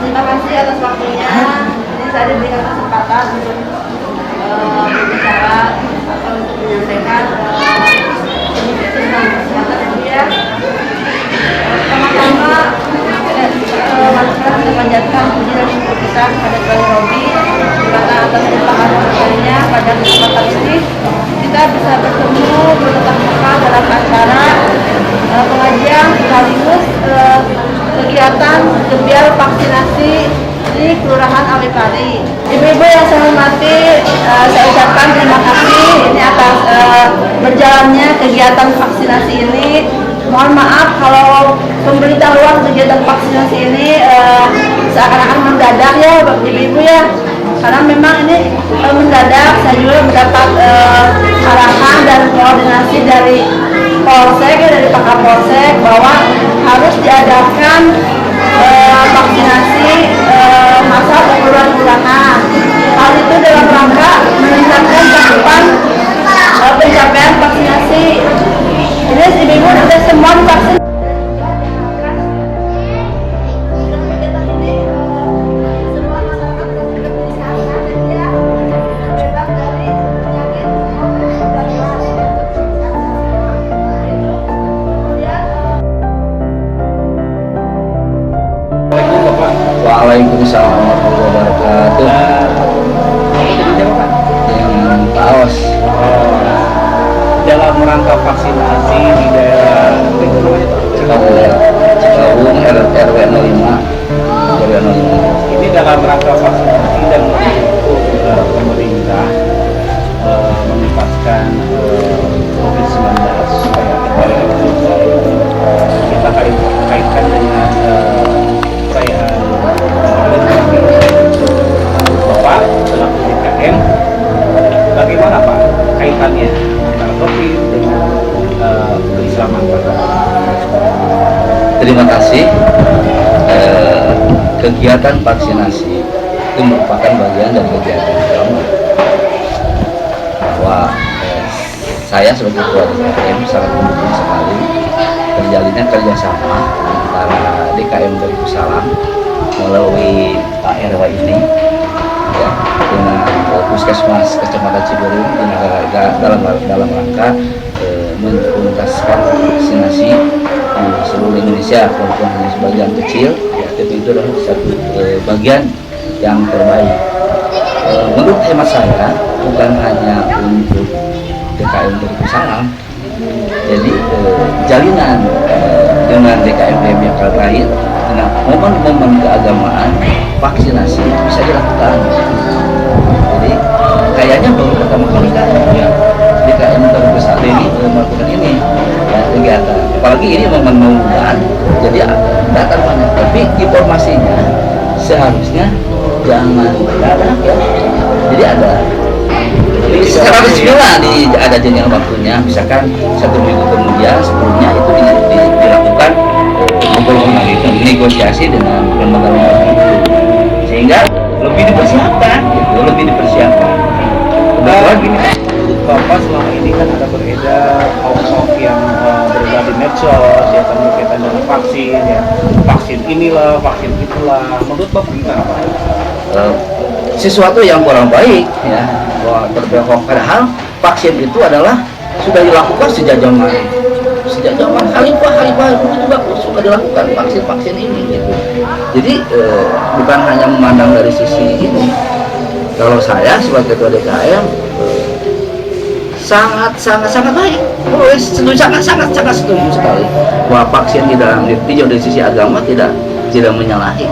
Terima kasih atas waktunya. Ini saya diberikan kesempatan untuk berbicara atau untuk menyampaikan tentang kesehatan dunia. Pertama-tama, kita menjadikan puji dan syukur kita kepada Tuhan Robi karena atas limpahan karunia pada kesempatan ini kita bisa bertemu bertetap muka dalam acara pengajian sekaligus kegiatan gebiar vaksinasi di Kelurahan Alipari. Ibu-ibu yang saya hormati, saya ucapkan terima kasih ini atas berjalannya kegiatan vaksinasi ini. Mohon maaf kalau pemberitahuan kegiatan vaksinasi ini seakan-akan mendadak ya ibu-ibu ya, karena memang ini mendadak. Saya juga mendapat arahan dan koordinasi dari Polsek, dari Pak Kapolsek bahwa harus diadakan vaksinasi massal ke kelurahan. Hal itu dalam rangka meningkatkan cakupan pencapaian vaksinasi. Jadi ibu-ibu sudah semua divaksin. Waalaikumsalam warahmatullahi wabarakatuh. Dengan Taos. Dalam rangka vaksinasi di daerah Cikawung RW 05. ini dalam rangka vaksinasi dan untuk pemerintah menuntaskan COVID-19 supaya kita kaitkan dengan perayaan Bapak dalam PPKM. Bagaimana Pak kaitannya antara COVID dengan keislaman Pak? Terima kasih. Kegiatan vaksinasi itu merupakan bagian dari kegiatan agama. Wah, saya sebagai ketua DKM sangat mendukung sekali terjalinnya kerjasama antara DKM Darussalam melalui ARW ini ya, dengan Puskesmas Kecamatan Ciberem dalam rangka menuntaskan vaksinasi di seluruh Indonesia walaupun hanya sebagian kecil ya, tapi itu adalah satu bagian yang terbaik. Menurut hemat saya bukan hanya untuk DKM Darussalam, jadi jalinan dengan DKM yang lain, dengan momen-momen keagamaan vaksinasi bisa dilakukan. Jadi kayaknya baru pertama kali kan ya DKM Darussalam ini melakukan ini ya, kegiatan. Apalagi ini momen-momen jadi datang banyak, tapi informasinya seharusnya jangan mendadak ya. Jadi ada secara resmi lah ada jenjang waktunya, misalkan 1 minggu kemudian sebelumnya itu dilakukan negosiasi dengan lembaga-lembaga itu sehingga lebih dipersiapkan gitu, lebih dipersiapkan. Kebetulan gini Bapak selama ini kan ada beredar hoax yang beredar di medsos ya kan berkaitan dengan vaksin ya, vaksin inilah, vaksin itulah. Menurut Bapak gimana Pak? Sesuatu yang kurang baik ya, bahwa terberhok. Padahal vaksin itu adalah sudah dilakukan sejak zaman Khalifah itu juga sudah dilakukan vaksin ini gitu. Jadi bukan hanya memandang dari sisi ini. Kalau saya sebagai ketua DKM sangat baik. Sangat setuju sekali bahwa vaksin di dalam dari sisi agama tidak menyalahi.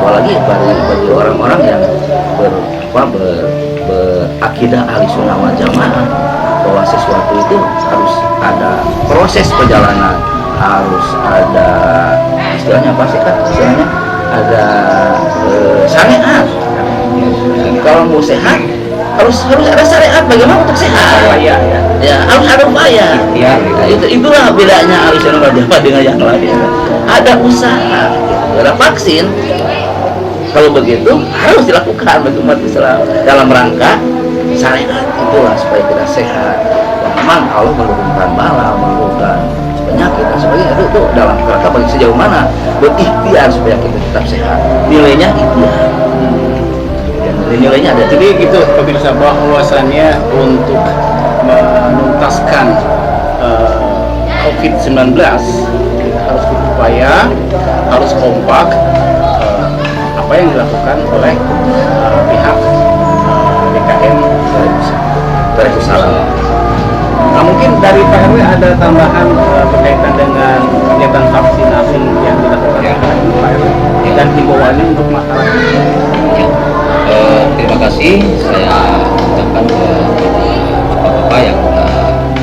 Apalagi bagi orang-orang yang akidah Ahlussunnah wal Jamaah bahwa sesuatu itu harus ada proses perjalanan, harus ada istilahnya apa sih Kak? Istilahnya ada syariat. Jadi kalau mau sehat harus ada syariat bagaimana untuk sehat. Upaya ya. Ya, harus ada upaya. Iya. Nah, itulah bedanya Ahlussunnah wal Jamaah dengan yang lain. Ada usaha, ada vaksin. Kalau begitu harus dilakukan bagi umat Islam dalam rangka syariat, itulah supaya kita sehat. Memang Allah menurunkan bala, menurunkan penyakit dan sebagainya, itu dalam rangka bagi sejauh mana berikhtiar supaya kita tetap sehat. Nilainya ikhtiar. Nilainya ada. Jadi gitu pemirsa, bahwasannya untuk menuntaskan COVID-19 kita harus berupaya, harus kompak. Apa yang dilakukan oleh pihak DKM Darussalam. Nah, mungkin dari Pak RW ada tambahan berkaitan dengan kegiatan vaksinasi yang dilakukan oleh Pak RW dan himbauannya untuk masyarakat. Terima kasih saya ucapkan ke Bapak-bapak yang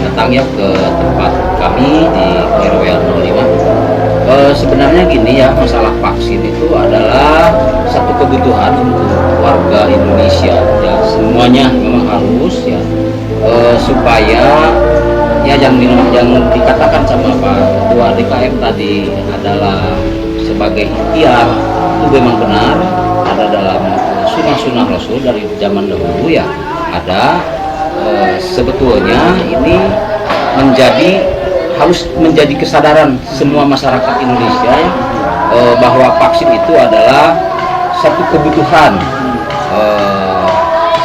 datang ya ke tempat kami di RW 05. Sebenarnya gini ya, masalah vaksin itu adalah satu kebutuhan untuk warga Indonesia ya, semuanya memang harus ya, supaya ya yang dikatakan sama Pak Ketua DKM tadi adalah sebagai ikhtiar, itu memang benar ada dalam sunnah Rasul dari zaman dahulu ya, ada sebetulnya ini harus menjadi kesadaran semua masyarakat Indonesia ya, bahwa vaksin itu adalah satu kebutuhan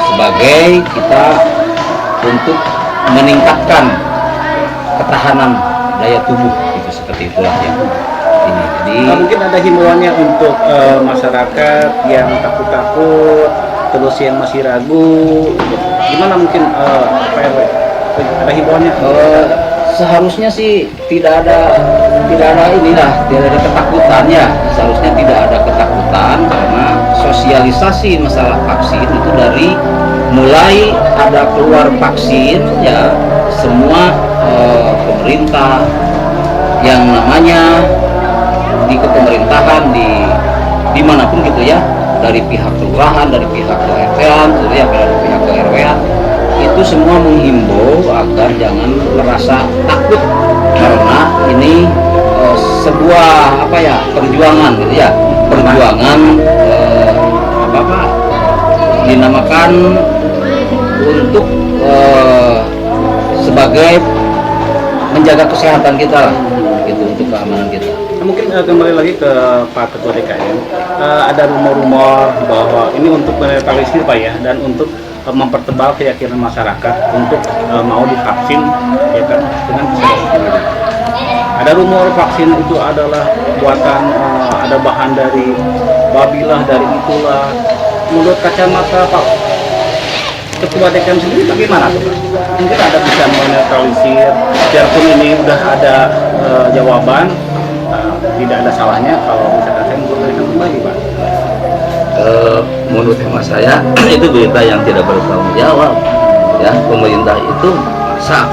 sebagai kita untuk meningkatkan ketahanan daya tubuh gitu, seperti itulah ya. Jadi mungkin ada himbauannya untuk masyarakat yang takut-takut, terus yang masih ragu, gimana mungkin Pak RW? Ada himbauannya? Seharusnya sih tidak ada ketakutan ya. Seharusnya tidak ada ketakutan karena sosialisasi masalah vaksin itu dari mulai ada keluar vaksin ya, semua pemerintah yang namanya di kepemerintahan dimanapun gitu ya, dari pihak kelurahan, dari pihak RT-an gitu ya, dari pihak RW-an, itu semua menghimbau agar jangan merasa takut karena ini sebuah perjuangan gitu ya, perjuangan dinamakan untuk sebagai menjaga kesehatan kita lah gitu, untuk keamanan kita. Mungkin kembali lagi ke Pak Ketua DKM, ada rumor-rumor bahwa ini untuk menetralisir Pak ya, dan untuk mempertebal keyakinan masyarakat untuk mau divaksin ya kan, dengan kesadaran sendiri. Ada rumor vaksin itu adalah buatan ada bahan dari babilah, dari itulah. Menurut kacamata Pak Ketua DKM sendiri bagaimana tuh Pak? Mungkin ada bisa menetralisir, biarpun ini udah ada jawaban, tidak ada salahnya kalau misalkan saya mempertanyakan kembali Pak. Menurut hemat saya itu berita yang tidak bertanggung jawab ya. Pemerintah itu masa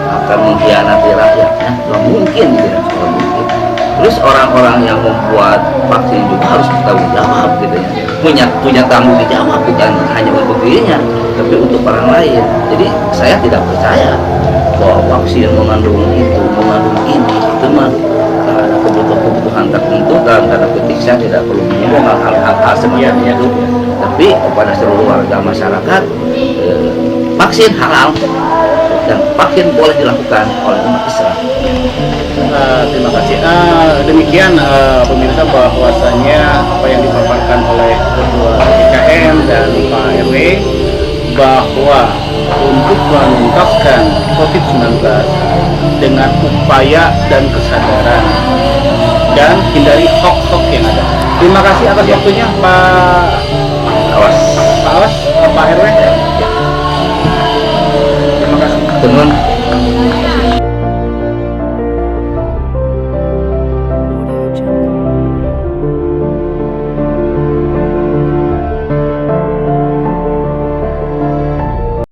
akan mengkhianati rakyatnya, nggak mungkin gitu ya, nggak mungkin. Terus orang-orang yang membuat vaksin juga harus bertanggung jawab gitu ya, punya tanggung jawab, bukan hanya untuk dirinya tapi untuk orang lain. Jadi saya tidak percaya bahwa vaksin mengandung itu, mengandung ini, itu mah ada kebutuhan tertentu, dalam tanda petik saya tidak perlu menyinggung hal-hal semacam itu. Tapi kepada seluruh warga masyarakat, vaksin halal dan vaksin boleh dilakukan oleh umat Islam. Terima kasih. Demikian pemirsa, bahwasannya apa yang dipaparkan oleh Ketua DKM dan Pak RW bahwa untuk menuntaskan COVID-19 dengan upaya dan kesadaran dan hindari hoax-hoax yang ada. Terima kasih atas waktunya Pak Awas, Pak RW.